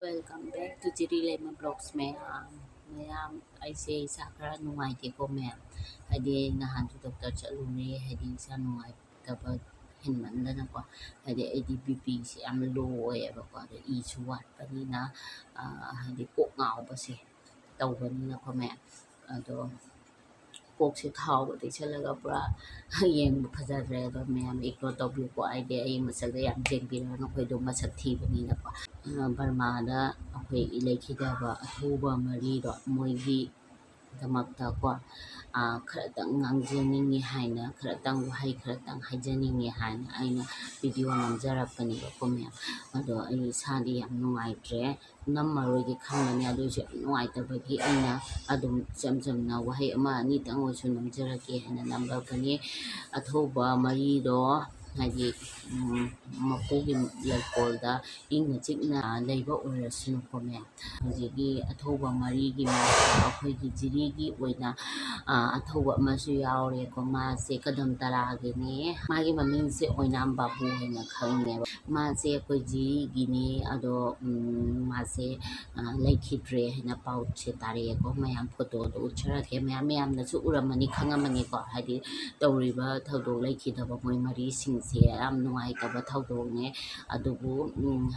Welcome back to Jiri Lemon Blogs ma'am. ꯑꯩꯁꯦ ꯏꯁꯥ ꯈꯔ ꯅꯨꯡꯉꯥꯏꯇꯦꯀꯣ ꯃꯌꯥꯝ ꯍꯥꯏꯗꯤ ꯅꯍꯥꯟꯁꯨ ꯗꯣꯛꯇꯔ ꯆꯠꯂꯨꯔꯦ ꯍꯥꯏꯗꯤ ꯏꯁꯥ ꯅꯨꯡꯉꯥꯏꯇꯕ ꯍꯦꯟꯃꯟꯗꯅꯀꯣ ꯍꯥꯏꯗꯤ ꯑꯩꯗꯤ BPꯁꯦ ꯌꯥꯝ ꯂꯣ ꯑꯣꯏꯌꯦꯕꯀꯣ ꯑꯗꯣ ꯏꯁꯨ ꯋꯥꯠꯄꯅꯤꯅ ꯍꯥꯏꯗꯤ ꯀꯣꯛ ꯉꯥꯎꯕꯁꯦ ꯇꯧꯕꯅꯤꯅꯀꯣ ꯃꯌꯥꯝ ꯑꯗꯣ ꯀꯣꯛꯁꯦ ꯊꯥꯎꯒ ꯇꯩꯁꯜꯂꯒ ꯄꯨꯔꯥ ꯌꯦꯡꯕ ꯐꯖꯗ꯭ꯔꯦ ꯑꯗꯣ ꯃꯌꯥꯝ ꯏꯒꯅꯣꯔ ꯇꯧꯕꯤꯌꯨꯀꯣ ꯍꯥꯏꯗꯤ ꯑꯩ ꯃꯁꯛꯇ ꯌꯥꯝ ꯌꯦꯡꯕꯤꯔꯒ ꯑꯩꯈꯣꯏꯗꯣ ꯃꯁꯛ ꯊꯤꯕꯅꯤꯅꯀꯣ ꯕꯔꯃꯥꯗ ꯑꯩꯈꯣꯏ ꯂꯩꯈꯤꯗꯕ ꯑꯊꯧꯕ ꯃꯔꯤꯗꯣ ꯃꯣꯏꯒꯤꯗꯃꯛꯇꯀꯣ ꯈꯔꯇꯪ ꯉꯥꯡꯖꯅꯤꯡꯉꯤ ꯍꯥꯏꯅ ꯈꯔꯇꯪ ꯋꯥꯍꯩ ꯈꯔꯇꯪ ꯍꯥꯏꯖꯅꯤꯡꯉꯤ ꯍꯥꯏꯅ ꯑꯩꯅ ꯚꯤꯗꯤꯑꯣ ꯅꯝꯖꯔꯛꯄꯅꯦꯕꯀꯣ ꯃꯌꯥꯝ ꯑꯗꯣ ꯑꯩ ꯏꯁꯥꯗꯤ ꯌꯥꯝ ꯅꯨꯡꯉꯥꯏꯇ꯭ꯔꯦ ꯅꯝꯃꯔꯣꯏꯒꯦ ꯈꯟꯕꯅꯦ ꯑꯗꯨꯑꯣꯏꯁꯨ ꯌꯥꯝ ꯅꯨꯡꯉꯥꯏꯇꯕꯒꯤ ꯑꯩꯅ ꯑꯗꯨꯝ ꯏꯆꯝ ꯆꯝꯅ ꯋꯥꯍꯩ ꯑꯃ ꯑꯅꯤꯇꯪ ꯑꯣꯏꯔꯁꯨ ꯅꯝꯖꯔꯛꯀꯦ ꯍꯥꯏꯅ ꯅꯝꯕꯅꯤ ꯑꯊꯧꯕ ꯃꯔꯤꯗꯣ ꯍꯥꯏꯗꯤ ꯃꯄꯨꯒꯤ ꯂꯩꯀꯣꯜꯗ ꯏꯪꯅ ꯆꯤꯛꯅ ꯂꯩꯕ ꯑꯣꯏꯔꯁꯅꯨꯀꯣ ꯃꯌꯥꯝ ꯍꯧꯖꯤꯛꯀꯤ ꯑꯊꯧꯕ ꯃꯔꯤꯒꯤ ꯃꯔꯛꯇ ꯑꯩꯈꯣꯏꯒꯤ ꯖꯤꯔꯤꯒꯤ ꯑꯣꯏꯅ ꯑꯊꯧꯕ ꯑꯃꯁꯨ ꯌꯥꯎꯔꯦꯀꯣ ꯃꯥꯁꯦ ꯀꯗꯝ ꯇꯔꯥꯒꯤꯅꯦ ꯃꯥꯒꯤ ꯃꯃꯤꯡꯁꯦ ꯑꯣꯏꯅꯥꯝ ꯕꯥꯕꯨ ꯍꯥꯏꯅ ꯈꯪꯉꯦꯕ ꯃꯥꯁꯦ ꯑꯩꯈꯣꯏ ꯖꯤꯔꯤꯒꯤꯅꯤ ꯑꯗꯣ ꯃꯥꯁꯦ ꯂꯩꯈꯤꯗ꯭ꯔꯦ ꯍꯥꯏꯅ ꯄꯥꯎꯁꯦ ꯇꯥꯔꯛꯑꯦꯀꯣ ꯃꯌꯥꯝ ꯐꯣꯇꯣꯗꯣ ꯎꯠꯆꯔꯛꯀꯦ ꯃꯌꯥꯝꯅꯁꯨ ꯎꯔꯝꯃꯅꯤ ꯈꯪꯉꯝꯃꯅꯤꯀꯣ ꯍꯥꯏꯗꯤ ꯇꯧꯔꯤꯕ ꯊꯧꯗꯣꯛ ꯂꯩꯈꯤꯗꯕ ꯃꯣꯏ ꯃꯔꯤꯁꯤꯡꯁꯦ ꯌꯥꯝ ꯅꯨꯡꯉꯥꯏꯇꯕ ꯊꯧꯗꯣꯛꯅꯦ ꯑꯗꯨꯕꯨ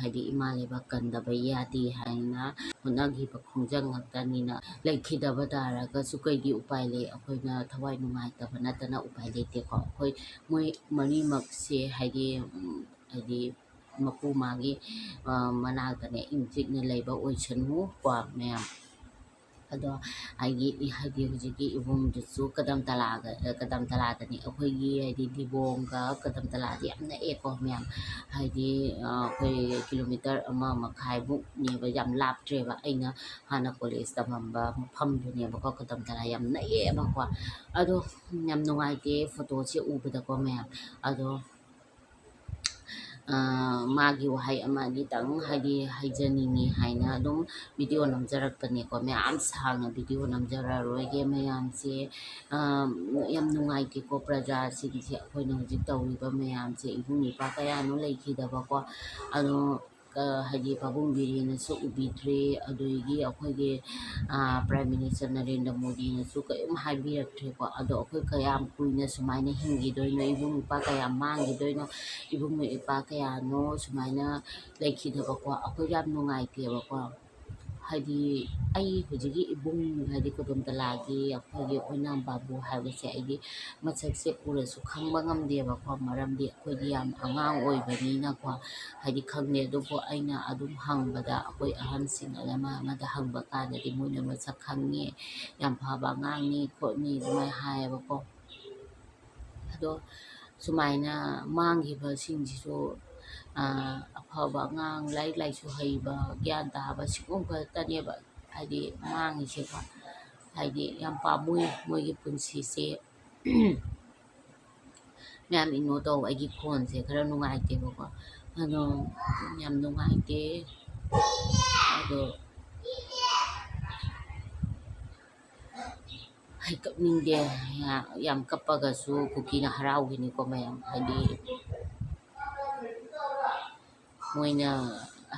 ꯍꯥꯏꯗꯤ ꯏꯃꯥ ꯂꯩꯕꯥꯛ ꯀꯟꯗꯕ ꯌꯥꯗꯦ ꯍꯥꯏꯅ ꯍꯣꯠꯅꯈꯤꯕ ꯈꯣꯡꯖꯪ ꯉꯥꯛꯇꯅꯤꯅ ꯂꯩꯈꯤꯗꯕ ꯇꯥꯔꯒꯁꯨ ꯀꯩꯗꯤ ꯎꯄꯥꯏ ꯂꯩ ꯑꯩꯈꯣꯏꯅ ꯊꯋꯥꯏ ꯅꯨꯡꯉꯥꯏꯇꯕ ꯅꯠꯇꯅ ꯎꯄꯥꯏ ꯂꯩꯇꯦꯀꯣ ꯑꯩꯈꯣꯏ ꯃꯣꯏ ꯃꯔꯤꯃꯛꯁꯦ ꯍꯥꯏꯗꯤ ꯃꯄꯨ ꯃꯥꯒꯤ ꯃꯅꯥꯛꯇꯅꯦ ꯏꯪ ꯆꯤꯛꯅ ꯂꯩꯕ ꯑꯣꯏꯁꯅꯨ ꯀꯣ ꯃꯌꯥꯝ ꯑꯗꯣ ꯍꯥꯏꯗꯤ ꯍꯧꯖꯤꯛꯀꯤ ꯏꯕꯨꯡꯗꯨꯁꯨ ꯀꯗꯝ ꯇꯂꯥꯗꯅꯤ ꯑꯩꯈꯣꯏꯒꯤ ꯍꯥꯏꯗꯤ ꯗꯤꯕꯣꯡꯒ ꯀꯗꯝ ꯇꯂꯥꯗꯤ ꯌꯥꯝ ꯅꯛꯑꯦꯀꯣ ꯃꯌꯥꯝ ꯍꯥꯏꯗꯤ ꯑꯩꯈꯣꯏ ꯀꯤꯂꯣꯃꯤꯇꯔ 1.5ꯃꯨꯛꯅꯦꯕ ꯌꯥꯝ ꯂꯥꯞꯇ꯭ꯔꯦꯕ ꯑꯩꯅ ꯍꯥꯟꯅ ꯀꯣꯂꯦꯖ ꯇꯝꯃꯝꯕ ꯃꯐꯝꯗꯨꯅꯦꯕꯀꯣ ꯀꯗꯝ ꯇꯂꯥ ꯌꯥꯝ ꯅꯛꯑꯦꯕꯀꯣ ꯑꯗꯣ ꯌꯥꯝ ꯅꯨꯡꯉꯥꯏꯇꯦ ꯐꯣꯇꯣꯁꯦ ꯎꯕꯗꯀꯣ ꯃꯌꯥꯝ ꯑꯗꯣ ꯃꯥꯒꯤ ꯋꯥꯍꯩ ꯑꯃ ꯑꯅꯤꯇꯪ ꯍꯥꯏꯗꯤ ꯍꯩꯖꯅꯤꯡꯉꯤ ꯍꯥꯏꯅ ꯑꯗꯨꯝ ꯚꯤꯗꯤꯑꯣ ꯅꯝꯖꯔꯛꯄꯅꯦꯀꯣ ꯃꯌꯥꯝ ꯁꯥꯡꯅ ꯚꯤꯗꯤꯑꯣ ꯅꯝꯖꯔꯔꯣꯏꯒꯦ ꯃꯌꯥꯝꯁꯦ ꯌꯥꯝ ꯅꯨꯡꯉꯥꯏꯇꯦꯀꯣ ꯄ꯭ꯔꯖꯥꯁꯤꯡꯁꯦ ꯑꯩꯈꯣꯏꯅ ꯍꯧꯖꯤꯛ ꯇꯧꯔꯤꯕ ꯃꯌꯥꯝꯁꯦ ꯏꯕꯨꯡ ꯏꯄ꯭ꯋꯥ ꯀꯌꯥꯅꯣ ꯂꯩꯈꯤꯗꯕꯀꯣ ꯑꯗꯣ ꯍꯥꯏꯗꯤ ꯄꯥꯕꯨꯡ ꯕꯤꯔꯦꯟꯅꯁꯨ ꯎꯕꯤꯗ꯭ꯔꯦ ꯑꯗꯨꯗꯒꯤ ꯑꯩꯈꯣꯏꯒꯤ ꯄ꯭ꯔꯥꯏꯝ ꯃꯤꯅꯤꯁꯇꯔ ꯅꯔꯦꯟꯗ꯭ꯔ ꯃꯣꯗꯤꯅꯁꯨ ꯀꯔꯤꯝ ꯍꯥꯏꯕꯤꯔꯛꯇ꯭ꯔꯦꯀꯣ ꯑꯗꯣ ꯑꯩꯈꯣꯏ ꯀꯌꯥꯝ ꯀꯨꯏꯅ ꯁꯨꯃꯥꯏꯅ ꯍꯤꯡꯈꯤꯗꯣꯏꯅꯣ ꯏꯕꯨꯡ ꯏꯄ꯭ꯋꯥ ꯀꯌꯥꯝ ꯃꯥꯡꯈꯤꯗꯣꯏꯅꯣ ꯏꯕꯨꯡ ꯏꯄ꯭ꯋꯥ ꯀꯌꯥꯅꯣ ꯁꯨꯃꯥꯏꯅ ꯂꯩꯈꯤꯗꯕꯀꯣ ꯑꯩꯈꯣꯏ ꯌꯥꯝ ꯅꯨꯡꯉꯥꯏꯇꯦꯕꯀꯣ ꯍꯥꯏꯗꯤ ꯑꯩ ꯍꯧꯖꯤꯛꯀꯤ ꯏꯕꯨꯡ ꯍꯥꯏꯗꯤ ꯀꯗꯝ ꯇꯂꯥꯒꯤ ꯑꯩꯈꯣꯏꯒꯤ ꯑꯣꯏꯅꯥꯝ ꯕꯥꯕꯨ ꯍꯥꯏꯕꯁꯦ ꯑꯩꯗꯤ ꯃꯁꯛꯁꯦ ꯎꯔꯁꯨ ꯈꯪꯕ ꯉꯝꯗꯦꯕꯀꯣ ꯃꯔꯝꯗꯤ ꯑꯩꯈꯣꯏꯗꯤ ꯌꯥꯝ ꯑꯉꯥꯡ ꯑꯣꯏꯕꯅꯤꯅꯀꯣ ꯍꯥꯏꯗꯤ ꯈꯪꯗꯦ ꯑꯗꯨꯕꯨ ꯑꯩꯅ ꯑꯗꯨꯝ ꯍꯪꯕꯗ ꯑꯩꯈꯣꯏ ꯑꯍꯟꯁꯤꯡ ꯑꯃꯗ ꯍꯪꯕ ꯀꯥꯟꯗꯗꯤ ꯃꯣꯏꯅ ꯃꯁꯛ ꯈꯪꯉꯦ ꯌꯥꯝ ꯐꯕ ꯑꯉꯥꯡꯅꯤ ꯈꯣꯠꯅꯤ ꯑꯗꯨꯃꯥꯏꯅ ꯍꯥꯏꯌꯦꯕꯀꯣ ꯑꯗꯣ ꯁꯨꯃꯥꯏꯅ ꯃꯥꯡꯈꯤꯕꯁꯤꯡꯁꯤꯁꯨ ꯑꯐꯕ ꯑꯉꯥꯡ ꯂꯥꯏꯔꯤꯛ ꯂꯥꯏꯁꯨ ꯍꯩꯕ ꯒ꯭ꯌꯥꯟ ꯇꯥꯕ ꯁꯤꯒꯨꯝꯕ ꯈꯛꯇꯅꯦꯕ ꯍꯥꯏꯗꯤ ꯃꯥꯡꯉꯤꯁꯦꯀꯣ ꯍꯥꯏꯗꯤ ꯌꯥꯝ ꯄꯥꯝꯃꯨꯏ ꯃꯣꯏꯒꯤ ꯄꯨꯟꯁꯤꯁꯦ ꯃꯌꯥꯝ ꯏꯒꯅꯣꯔ ꯇꯧ ꯑꯩꯒꯤ ꯈꯣꯟꯁꯦ ꯈꯔ ꯅꯨꯡꯉꯥꯏꯇꯦꯕꯀꯣ ꯑꯗꯣ ꯌꯥꯝ ꯅꯨꯡꯉꯥꯏꯇꯦ ꯑꯗꯣ ꯑꯩ ꯀꯞꯅꯤꯡꯗꯦ ꯌꯥꯝ ꯀꯞꯄꯒꯁꯨ ꯀꯨꯀꯤꯅ ꯍꯔꯥꯎꯈꯤꯅꯤꯀꯣ ꯃꯌꯥꯝ ꯍꯥꯏꯗꯤ ꯃꯣꯏꯅ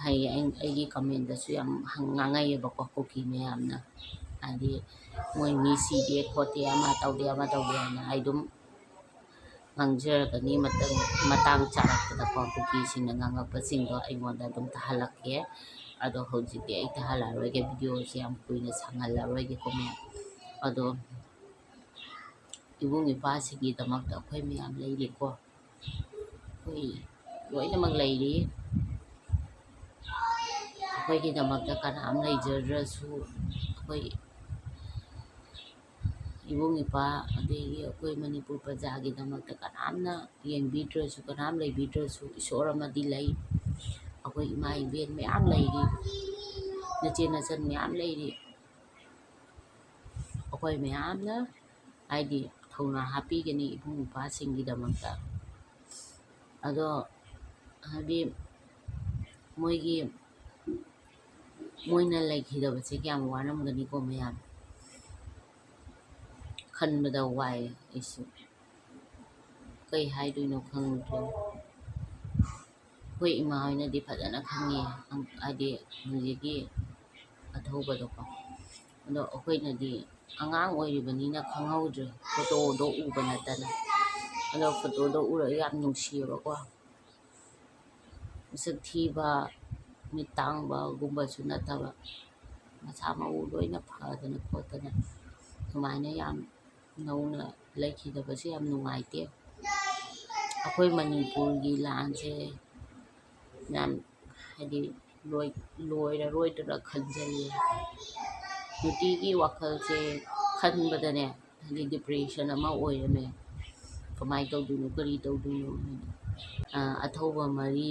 ꯑꯩꯒꯤ ꯀꯃꯦꯟꯗꯁꯨ ꯌꯥꯝ ꯉꯥꯡꯉꯛꯑꯦꯕꯀꯣ ꯀꯨꯀꯤ ꯃꯌꯥꯝꯅ ꯍꯥꯏꯗꯤ ꯃꯣꯏ ꯃꯤ ꯁꯤꯗꯦ ꯈꯣꯠꯇꯦ ꯑꯃ ꯇꯧꯗꯦ ꯍꯥꯏꯅ ꯑꯩ ꯑꯗꯨꯝ ꯉꯥꯡꯖꯔꯒꯅꯤ ꯃꯇꯥꯡ ꯆꯥꯔꯛꯄꯗꯀꯣ ꯀꯨꯀꯤꯁꯤꯡꯅ ꯉꯥꯡꯉꯛꯄꯁꯤꯡꯗꯣ ꯑꯩꯉꯣꯟꯗ ꯑꯗꯨꯝ ꯇꯥꯍꯜꯂꯛꯀꯦ ꯑꯗꯣ ꯍꯧꯖꯤꯛꯇꯤ ꯑꯩ ꯇꯥꯍꯜꯂꯔꯣꯏꯒꯦ ꯚꯤꯗꯤꯑꯣꯁꯦ ꯌꯥꯝ ꯀꯨꯏꯅ ꯁꯥꯡꯍꯜꯂꯔꯣꯏꯒꯦꯀꯣ ꯃꯌꯥꯝ ꯑꯗꯣ ꯏꯕꯨꯡ ꯏꯄ꯭ꯋꯥꯁꯤꯡꯒꯤꯗꯃꯛꯇ ꯑꯩꯈꯣꯏ ꯃꯌꯥꯝ ꯂꯩꯔꯤꯀꯣ ꯑꯩꯈꯣই ꯂꯣꯏꯅꯃꯛ ꯂꯩꯔꯤ ꯑꯩꯈꯣꯏꯒꯤꯗꯃꯛꯇ ꯀꯅꯥꯝ ꯂꯩꯖꯗ꯭ꯔꯁꯨ ꯑꯩꯈꯣꯏ ꯏꯕꯨꯡ ꯏꯄ꯭ꯋꯥ ꯑꯗꯒꯤ ꯑꯩꯈꯣꯏ ꯃꯅꯤꯄꯨꯔ ꯄ꯭ꯔꯖꯥꯒꯤꯗꯃꯛꯇ ꯀꯅꯥꯝꯅ ꯌꯦꯡꯕꯤꯗ꯭ꯔꯁꯨ ꯀꯅꯥꯝ ꯂꯩꯕꯤꯗ꯭ꯔꯁꯨ ꯏꯁꯣꯔ ꯑꯃꯗꯤ ꯂꯩ ꯑꯩꯈꯣꯏ ꯏꯃꯥ ꯏꯕꯦꯟ ꯃꯌꯥꯝ ꯂꯩꯔꯤ ꯅꯆꯦ ꯅꯆꯟ ꯃꯌꯥꯝ ꯂꯩꯔꯤ ꯑꯩꯈꯣꯏ ꯃꯌꯥꯝꯅ ꯍꯥꯏꯗꯤ ꯊꯧꯅꯥ ꯍꯥꯞꯄꯤꯒꯅꯤ ꯏꯕꯨꯡ ꯏꯄ꯭ꯋꯥꯁꯤꯡꯒꯤꯗꯃꯛꯇ ꯑꯗꯣ ꯍꯥꯏꯗꯤ ꯃꯣꯏꯅ ꯂꯩꯈꯤꯗꯕꯁꯦ ꯀꯌꯥꯝ ꯋꯥꯔꯝꯒꯅꯤꯀꯣ ꯃꯌꯥꯝ ꯈꯟꯕꯗ ꯋꯥꯏ ꯑꯩꯁꯨ ꯀꯩ ꯍꯥꯏꯗꯣꯏꯅꯣ ꯈꯪꯗ꯭ꯔꯦ ꯑꯩꯈꯣꯏ ꯏꯃꯥ ꯍꯣꯏꯅꯗꯤ ꯐꯖꯅ ꯈꯪꯉꯤ ꯍꯥꯏꯗꯤ ꯍꯧꯖꯤꯛꯀꯤ ꯑꯊꯧꯕꯗꯣꯀꯣ ꯑꯗꯣ ꯑꯩꯈꯣꯏꯅꯗꯤ ꯑꯉꯥꯡ ꯑꯣꯏꯔꯤꯕꯅꯤꯅ ꯈꯪꯍꯧꯗ꯭ꯔꯦ ꯐꯣꯇꯣꯗꯣ ꯎꯕ ꯅꯠꯇꯅ ꯑꯗꯣ ꯐꯣꯇꯣꯗꯣ ꯎꯔꯒ ꯌꯥꯝ ꯅꯨꯡꯁꯤꯌꯦꯕꯀꯣ ꯃꯁꯛ ꯊꯤꯕ ꯃꯤꯠ ꯇꯥꯡꯕꯒꯨꯝꯕꯁꯨ ꯅꯠꯇꯕ ꯃꯁꯥ ꯃꯎ ꯂꯣꯏꯅ ꯐꯗꯅ ꯈꯣꯠꯇꯅ ꯁꯨꯃꯥꯏꯅ ꯌꯥꯝ ꯅꯧꯅ ꯂꯩꯈꯤꯗꯕꯁꯦ ꯌꯥꯝ ꯅꯨꯡꯉꯥꯏꯇꯦ ꯑꯩꯈꯣꯏ ꯃꯅꯤꯄꯨꯔꯒꯤ ꯂꯥꯟꯁꯦ ꯌꯥꯝ ꯍꯥꯏꯗꯤ ꯂꯣꯏꯔꯔꯣꯏꯗ꯭ꯔꯥ ꯈꯟꯖꯩꯌꯦ ꯅꯨꯡꯇꯤꯒꯤ ꯋꯥꯈꯜꯁꯦ ꯈꯟꯕꯗꯅꯦ ꯍꯥꯏꯗꯤ ꯗꯤꯄ꯭ꯔꯦꯁꯟ ꯑꯃ ꯑꯣꯏꯔꯝꯃꯦ ꯀꯃꯥꯏꯅ ꯇꯧꯗꯣꯏꯅꯣ ꯀꯔꯤ ꯇꯧꯗꯣꯏꯅꯣ ꯑꯊꯧꯕ ꯃꯔꯤ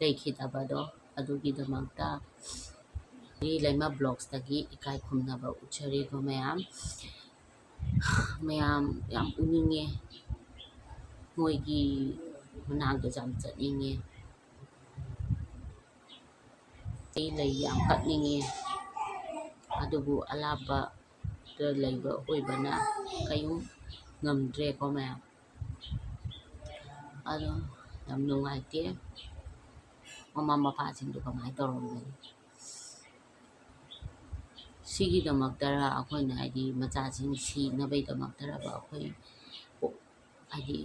ꯂꯩꯈꯤꯗꯕꯗꯣ ꯑꯗꯨꯒꯤꯗꯃꯛꯇ ꯂꯩꯃ ꯕ꯭ꯂꯣꯛꯁꯇꯒꯤ ꯏꯀꯥꯏ ꯈꯨꯝꯅꯕ ꯎꯠꯆꯔꯤꯕ ꯃꯌꯥꯝ ꯌꯥꯝ ꯎꯅꯤꯡꯉꯦ ꯃꯣꯏꯒꯤ ꯃꯅꯥꯛꯇꯁꯨ ꯌꯥꯝ ꯆꯠꯅꯤꯡꯉꯦ ꯑꯩ ꯂꯩ ꯌꯥꯝ ꯀꯠꯅꯤꯡꯉꯦ ꯑꯗꯨꯕꯨ ꯑꯂꯥꯞꯄꯗ ꯂꯩꯕ ꯑꯣꯏꯕꯅ ꯀꯩꯌꯨꯝ ꯉꯝꯗ꯭ꯔꯦꯀꯣ ꯃꯌꯥꯝ ꯑꯗꯣ ꯌꯥꯝ ꯅꯨꯡꯉꯥꯏꯇꯦ ꯃꯃꯥ ꯃꯄꯥꯁꯤꯡꯗꯣ ꯀꯃꯥꯏꯅ ꯇꯧꯔꯝꯒꯅꯤ ꯁꯤꯒꯤꯗꯃꯛꯇꯔ ꯑꯩꯈꯣꯏꯅ ꯍꯥꯏꯗꯤ ꯃꯆꯥꯁꯤꯡ ꯁꯤꯅꯕꯒꯤꯗꯃꯛꯇꯔꯕ ꯑꯩꯈꯣꯏ ꯍꯥꯏꯗꯤ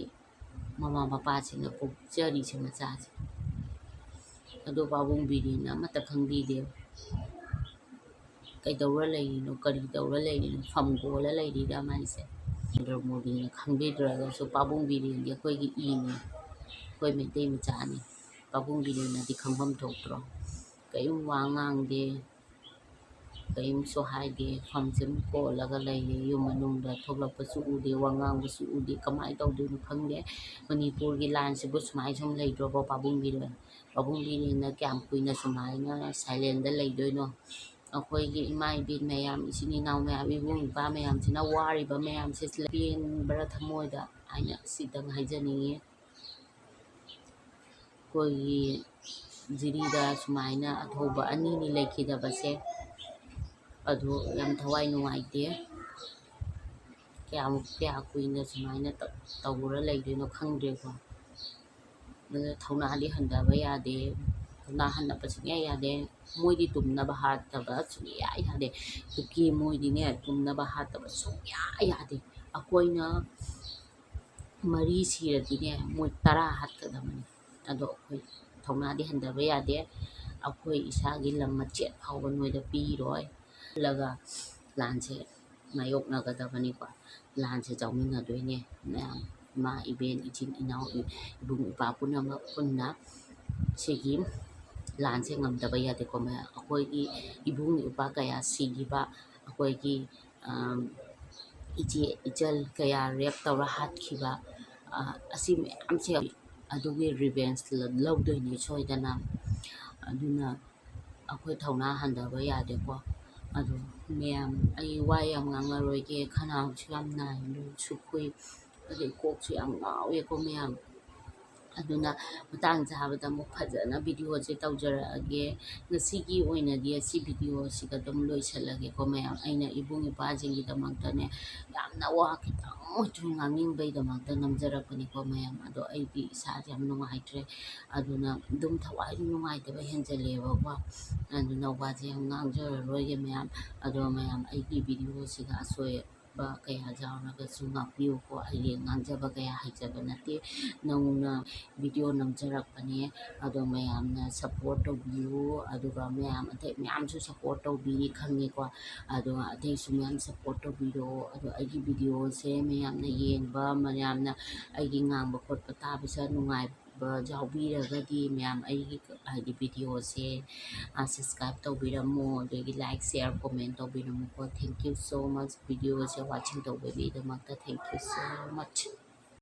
ꯃꯃꯥ ꯃꯄꯥꯁꯤꯡꯅ ꯄꯣꯛꯆꯔꯤꯁꯦ ꯃꯆꯥꯁꯦ ꯑꯗꯣ ꯄꯥꯕꯨꯡ ꯕꯤꯔꯦꯟꯅ ꯑꯃꯠꯇ ꯈꯪꯕꯤꯗꯦ ꯀꯩꯗꯧꯔ ꯂꯩꯔꯤꯅꯣ ꯀꯔꯤ ꯇꯧꯔ ꯂꯩꯔꯤꯅꯣ ꯐꯝ ꯀꯣꯜꯂ ꯂꯩꯔꯤꯔ ꯃꯥꯏꯁꯦ ꯅꯔꯦꯟꯗ꯭ꯔ ꯃꯣꯗꯤꯅ ꯈꯪꯕꯤꯗ꯭ꯔꯒꯁꯨ ꯄꯥꯕꯨꯡ ꯕꯤꯔꯦꯟꯗꯤ ꯑꯩꯈꯣꯏꯒꯤ ꯏꯅꯤ ꯑꯩꯈꯣꯏ ꯃꯩꯇꯩ ꯃꯆꯥꯅꯤ ꯄꯥꯕꯨꯡ ꯕꯤꯔꯦꯟꯅꯗꯤ ꯈꯪꯐꯝ ꯊꯣꯛꯇ꯭ꯔꯣ ꯀꯔꯤꯝ ꯋꯥ ꯉꯥꯡꯗꯦ ꯀꯔꯤꯝꯁꯨ ꯍꯥꯏꯗꯦ ꯐꯝꯁꯦ ꯀꯣꯜꯂꯒ ꯂꯩꯔꯦ ꯌꯨꯝ ꯃꯅꯨꯡꯗ ꯊꯣꯛꯂꯛꯄꯁꯨ ꯎꯗꯦ ꯋꯥ ꯉꯥꯡꯕꯁꯨ ꯎꯗꯦ ꯀꯃꯥꯏꯅ ꯇꯧꯗꯣꯏꯅꯣ ꯈꯪꯗꯦ ꯃꯅꯤꯄꯨꯔꯒꯤ ꯂꯥꯟꯁꯤꯕꯨ ꯁꯨꯃꯥꯏꯅ ꯁꯨꯝ ꯂꯩꯗ꯭ꯔꯣꯕꯣ ꯄꯥꯕꯨꯡ ꯕꯤꯔꯦꯟꯅ ꯀꯌꯥꯝ ꯀꯨꯏꯅ ꯁꯨꯃꯥꯏꯅ ꯁꯥꯏꯂꯦꯟꯗ ꯂꯩꯗꯣꯏꯅꯣ ꯑꯩꯈꯣꯏꯒꯤ ꯏꯃꯥ ꯏꯕꯦꯟ ꯃꯌꯥꯝ ꯏꯆꯤꯟ ꯏꯅꯥꯎ ꯃꯌꯥꯝ ꯏꯕꯨꯡ ꯏꯄ꯭ꯋꯥ ꯃꯌꯥꯝꯁꯤꯅ ꯋꯥꯔꯤꯕ ꯃꯌꯥꯝꯁꯦ ꯄꯦꯟꯕ꯭ꯔꯥ ꯊꯃꯣꯏꯗ ꯍꯥꯏꯅ ꯁꯤꯇꯪ ꯍꯥꯏꯖꯅꯤꯡꯉꯤ ꯑꯩꯈꯣꯏꯒꯤ ꯖꯤꯔꯤꯗ ꯁꯨꯃꯥꯏꯅ ꯑꯊꯧꯕ ꯑꯅꯤꯅꯤ ꯂꯩꯈꯤꯗꯕꯁꯦ ꯑꯗꯨ ꯌꯥꯝ ꯊꯋꯥꯏ ꯅꯨꯡꯉꯥꯏꯇꯦ ꯀꯌꯥ ꯀꯨꯏꯅ ꯁꯨꯃꯥꯏꯅ ꯇꯧꯔ ꯂꯩꯗꯣꯏꯅꯣ ꯈꯪꯗ꯭ꯔꯦꯀꯣ ꯑꯗꯨꯅ ꯊꯧꯅꯥꯗꯤ ꯍꯟꯊꯕ ꯌꯥꯗꯦ ꯊꯧꯅꯥ ꯍꯟꯊꯕ ꯁꯨꯡꯌꯥ ꯌꯥꯗꯦ ꯃꯣꯏꯗꯤ ꯇꯨꯝꯅꯕ ꯍꯥꯠꯇꯕ ꯁꯨꯡꯌꯥ ꯌꯥꯗꯦ ꯀꯨꯀꯤ ꯃꯣꯏꯗꯤꯅꯦ ꯇꯨꯝꯅꯕ ꯍꯥꯠꯇꯕ ꯁꯨꯡꯌꯥ ꯌꯥꯗꯦ ꯑꯩꯈꯣꯏꯅ 10 ꯁꯤꯔꯗꯤꯅꯦ ꯃꯣꯏ 10 ꯍꯥꯠꯀꯗꯕꯅꯤ ꯑꯗꯣ ꯑꯩꯈꯣꯏ ꯊꯧꯅꯥꯗꯤ ꯍꯟꯊꯕ ꯌꯥꯗꯦ ꯑꯩꯈꯣꯏ ꯏꯁꯥꯒꯤ ꯂꯝ ꯃꯆꯦꯠ ꯐꯥꯎꯕ ꯅꯣꯏꯗ ꯄꯤꯔꯣꯏ ꯈꯜꯂꯒ ꯂꯥꯟꯁꯦ ꯃꯥꯌꯣꯛꯅꯒꯗꯕꯅꯤꯀꯣ ꯂꯥꯟꯁꯦ ꯆꯥꯎꯃꯤꯟꯅꯗꯣꯏꯅꯦ ꯃꯌꯥꯝ ꯏꯃꯥ ꯏꯕꯦꯟ ꯏꯆꯤꯟ ꯏꯅꯥꯎ ꯏꯕꯨꯡ ꯏꯄ꯭ꯋꯥ ꯄꯨꯝꯅꯃꯛ ꯄꯨꯟꯅ ꯁꯤꯒꯤ ꯂꯥꯟꯁꯦ ꯉꯝꯗꯕ ꯌꯥꯗꯦꯀꯣ ꯑꯩꯈꯣꯏꯒꯤ ꯏꯕꯨꯡ ꯏꯄ꯭ꯋꯥ ꯀꯌꯥ ꯁꯤꯈꯤꯕ ꯑꯩꯈꯣꯏꯒꯤ ꯏꯆꯦ ꯏꯆꯜ ꯀꯌా ꯔꯦꯞ ꯇꯧꯔ ꯍꯥꯠꯈꯤꯕ ꯑꯁꯤ ꯃꯌꯥꯝꯁꯦ ꯑꯗꯨꯒꯤ ꯔꯤꯚꯦꯟꯁ ꯂꯧꯗꯣꯏꯅꯤ ꯁꯣꯏꯗꯅ ꯑꯗꯨꯅ ꯑꯩꯈꯣꯏ ꯊꯧꯅꯥ ꯍꯟꯊꯕ ꯌꯥꯗꯦꯀꯣ ꯑꯗꯨ ꯃꯌꯥꯝ ꯑꯩ ꯋꯥ ꯌꯥꯝ ꯉꯥꯡꯉꯔꯣꯏꯒꯦ ꯈꯅꯥꯎꯁꯨ ꯌꯥꯝ ꯅꯥꯏ ꯂꯣꯛꯁꯨ ꯈꯨꯏ ꯑꯗꯩ ꯀꯣꯛꯁꯨ ꯌꯥꯝ ꯉꯥꯎꯋꯦꯀꯣ ꯃꯌꯥꯝ ꯑꯗꯨꯅ ꯃꯇꯥꯡ ꯆꯥꯕꯗ ꯑꯃꯨꯛ ꯐꯖꯅ ꯚꯤꯗꯤꯑꯣꯁꯦ ꯇꯧꯖꯔꯛꯑꯒꯦ ꯉꯁꯤꯒꯤ ꯑꯣꯏꯅꯗꯤ ꯑꯁꯤ ꯚꯤꯗꯤꯑꯣꯁꯤꯒ ꯑꯗꯨꯝ ꯂꯣꯏꯁꯤꯜꯂꯒꯦꯀꯣ ꯃꯌꯥꯝ ꯑꯩꯅ ꯏꯕꯨꯡ ꯏꯄ꯭ꯋꯥꯁꯤꯡꯒꯤꯗꯃꯛꯇꯅꯦ ꯌꯥꯝꯅ ꯋꯥ ꯈꯤꯇꯪ ꯑꯣꯏꯁꯨ ꯉꯥꯡꯅꯤꯡꯕꯒꯤꯗꯃꯛꯇ ꯅꯝꯖꯔꯛꯄꯅꯤꯀꯣ ꯃꯌꯥꯝ ꯑꯗꯣ ꯑꯩꯗꯤ ꯏꯁꯥꯁꯦ ꯌꯥꯝ ꯅꯨꯡꯉꯥꯏꯇ꯭ꯔꯦ ꯑꯗꯨꯅ ꯑꯗꯨꯝ ꯊꯋꯥꯏꯁꯨ ꯅꯨꯡꯉꯥꯏꯇꯕ ꯍꯦꯟꯖꯜꯂꯦꯕꯀꯣ ꯑꯗꯨꯅ ꯋꯥꯁꯦ ꯌꯥꯝ ꯉꯥꯡꯖꯔꯔꯣꯏꯒꯦ ꯃꯌꯥꯝ ꯑꯗꯣ ꯃꯌꯥꯝ ꯑꯩꯒꯤ ꯚꯤꯗꯤꯑꯣꯁꯤꯗ ꯑꯁꯣꯏꯕ ꯀꯌꯥ ꯌꯥꯎꯔꯒꯁꯨ ꯉꯥꯛꯄꯤꯌꯨꯀꯣ ꯑꯩ ꯉꯥꯡꯖꯕ ꯀꯌꯥ ꯍꯩꯖꯕ ꯅꯠꯇꯦ ꯅꯧꯅ ꯚꯤꯗꯤꯑꯣ ꯅꯝꯖꯔꯛꯄꯅꯦ ꯑꯗꯣ ꯃꯌꯥꯝꯅ ꯁꯞꯄꯣꯔꯠ ꯇꯧꯕꯤꯌꯨ ꯑꯗꯨꯒ ꯃꯌꯥꯝ ꯑꯇꯩ ꯃꯌꯥꯝꯁꯨ ꯁꯞꯄꯣꯔꯠ ꯇꯧꯕꯤꯔꯤ ꯈꯪꯉꯦꯀꯣ ꯑꯗꯣ ꯑꯇꯩꯁꯨ ꯃꯌꯥꯝ ꯁꯞꯄꯣꯔꯠ ꯇꯧꯕꯤꯔꯣ ꯑꯗꯣ ꯑꯩꯒꯤ ꯚꯤꯗꯤꯑꯣꯁꯦ ꯃꯌꯥꯝꯅ ꯌꯦꯡꯕ ꯃꯌꯥꯝꯅ ꯑꯩꯒꯤ ꯉꯥꯡꯕ ꯈꯣꯠꯄ ꯇꯥꯕꯁꯦ ꯅꯨꯡꯉꯥꯏꯕ ꯌꯥꯎꯕꯤꯔꯒꯗꯤ ꯃꯌꯥꯝ ꯑꯩꯒꯤ ꯍꯥꯏꯗꯤ ꯚꯤꯗꯤꯑꯣꯁꯦ ꯁꯕꯁꯀ꯭ꯔꯥꯏꯕ ꯇꯧꯕꯤꯔꯝꯃꯣ ꯑꯗꯒꯤ ꯂꯥꯏꯛ ꯁꯤꯌꯔ ꯀꯣꯃꯦꯟ ꯇꯧꯕꯤꯔꯝꯃꯣꯀꯣ ꯊꯦꯡꯛ ꯌꯨ ꯁꯣ ꯃꯆ ꯚꯤꯗꯤꯑꯣꯁꯦ ꯋꯥꯆꯤꯡ ꯇꯧꯕꯒꯤꯗꯃꯛꯇ ꯊꯦꯡꯛ ꯌꯨ ꯁꯣ ꯃꯆ